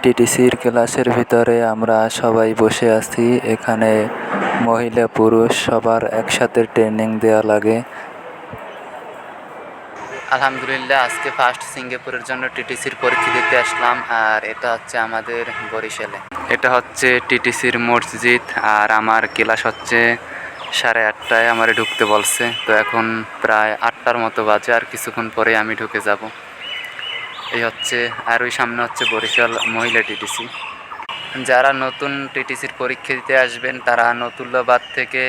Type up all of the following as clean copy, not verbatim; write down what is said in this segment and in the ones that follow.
টিটিসির ক্লাসের ভিতরে আমরা সবাই বসে আছি। এখানে মহিলা পুরুষ সবার একসাথে ট্রেনিং দেওয়া লাগে। আলহামদুলিল্লাহ, আজকে ফার্স্ট সিঙ্গাপুরের জন্য টিটিসির পরীক্ষা দিতে আসলাম। আর এটা হচ্ছে আমাদের বরিশালে, এটা হচ্ছে টিটিসির মসজিদ। আর আমার ক্লাস হচ্ছে 8:30টায় আমার ঢুকতে বলছে। তো এখন প্রায় 8টার মতো বাজে, আর কিছুক্ষণ পরে আমি ঢুকে যাব। এই হচ্ছে, আর ওই সামনে হচ্ছে বরিশাল মহিলা টিটিসি। যারা নতুন টিটিসির পরীক্ষা দিতে আসবেন তারা নতুল্লাবাদ থেকে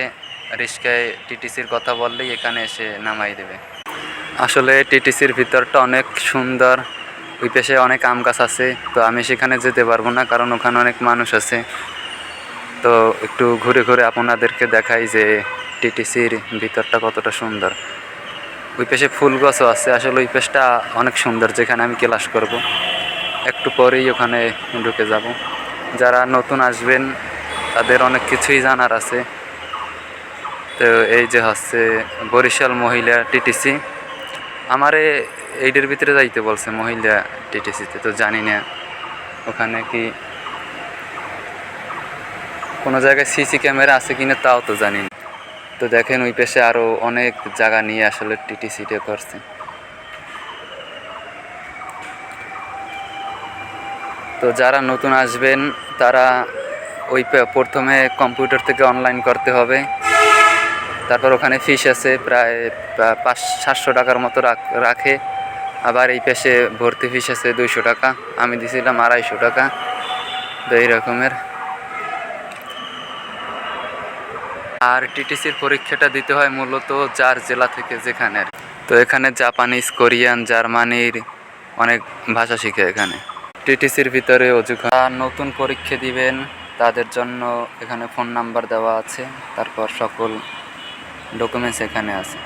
রিস্কায় টিটিসির কথা বললেই এখানে এসে নামাই দেবে। আসলে টিটিসির ভিতরটা অনেক সুন্দর। ওই পাশে অনেক আম গাছ আছে, তো আমি সেখানে যেতে পারবো না কারণ ওখানে অনেক মানুষ আছে। তো একটু ঘুরে ঘুরে আপনাদেরকে দেখাই যে টিটিসির ভিতরটা কতটা সুন্দর। ওই পাশে ফুল গাছও আছে। আসলে ওই পাশটা অনেক সুন্দর, যেখানে আমি ক্লাস করব। একটু পরেই ওখানে ঢুকে যাব। যারা নতুন আসবেন তাদের অনেক কিছুই জানার আছে। তো এই যে হচ্ছে বরিশাল মহিলা টিটিসি। আমারে এইটার ভিতরে যাইতে বলছে মহিলা টিটিসিতে, তো জানি না ওখানে কি কোনো জায়গায় সিসি ক্যামেরা আছে কিনা তাও তো জানি না। তো দেখেন ওই পাশে আরও অনেক জায়গা নিয়ে আসলে টিটিসিটা করছে। তো যারা নতুন আসবেন তারা ওই প্রথমে কম্পিউটার থেকে অনলাইন করতে হবে। তারপর ওখানে ফিস আছে প্রায় 500-700 টাকার মতো রাখে। আবার এই পাশে ভর্তি ফিস আছে 200 টাকা। আমি দিয়েছিলাম 250 টাকা। তো এই রকমের। আর টিটিসির পরীক্ষাটা দিতে হয় মূলত যার জেলা থেকে যেখানে। তো এখানে জাপানিজ, কোরিয়ান, জার্মানির অনেক ভাষা শিখে এখানে। টিটিসির ভিতরে নতুন পরীক্ষা দিবেন তাদের জন্য এখানে ফোন নাম্বার দেওয়া আছে, তারপর সকল ডকুমেন্টস এখানে আছে।